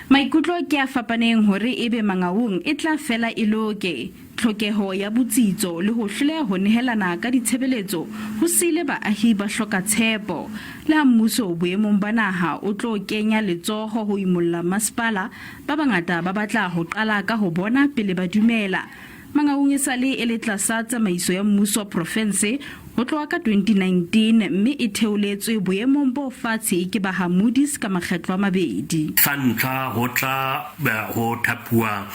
Maikutlo ke a fapaneng hore ebe Mangaung e tla fela e loke. Tlhokeho ya botsitso le ho hloleha ho nehelana ka ditshebeletso ho sile baahi ba hloka tshepo. Le ha mmuso boemong ba naha o tlo kenya letsoho ho imolla mmasepala, ba bangata ba batla ho qala ka ho bona pele ba dumela. Mangaung e sale e le tlasa tsamaiso ya mmuso wa province ho tloha ka 2019 mme e theoletswe boemong bo fatshe ke ba Moody's ka makgetlo a mabedi. Sa ntlha ho tla ho thapua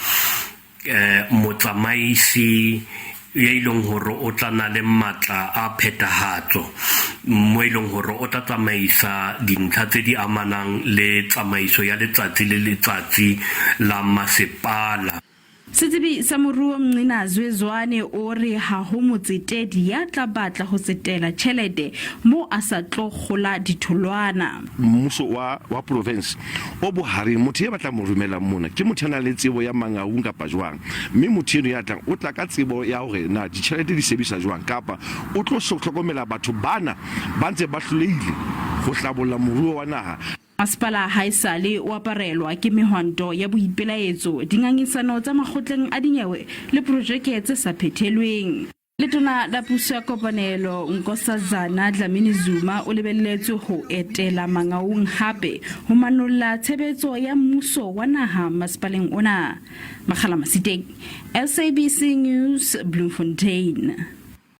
motsamaisi ya ileng hore o tla na le matla a phethahatso mo ileng hore o tla tsamaisa dintlha tse di amanang le tsamaiso ya letsatsi le letsatsi la mmasepala. Setsebi sa moruo Mcinazwe Zwane o re ha ho motsetedi ya tla batla ho tsetela tjhelete mo a sa tlo kgola ditholwana. Mmuso wa province o bohareng motho ya batla mo romela mona ke motho ana le tsebo ya Mangaung kapa jwang, mme motho eno ya tlang o tla ka tsebo ya hore na ditjhelete di sebisa jwang kapa o tlo hlokomela batho bana ba ntse ba hlolehile ho hlabolla moruo wa naha. Mmasepala haesale o aparelwa ke mehwanto ya boipelaetso, dingangisano tsa makgotleng a dinyewe le projeke tse sa phethelweng. Letona la puso ya kopanelo Nkosazana Dlamini-Zuma o lebelletswe ho etela Mangaung hape ho manolla tshebetso ya mmuso wa naha mmasepaleng ona. Makgala Masiteng, SABC News, Bloemfontein.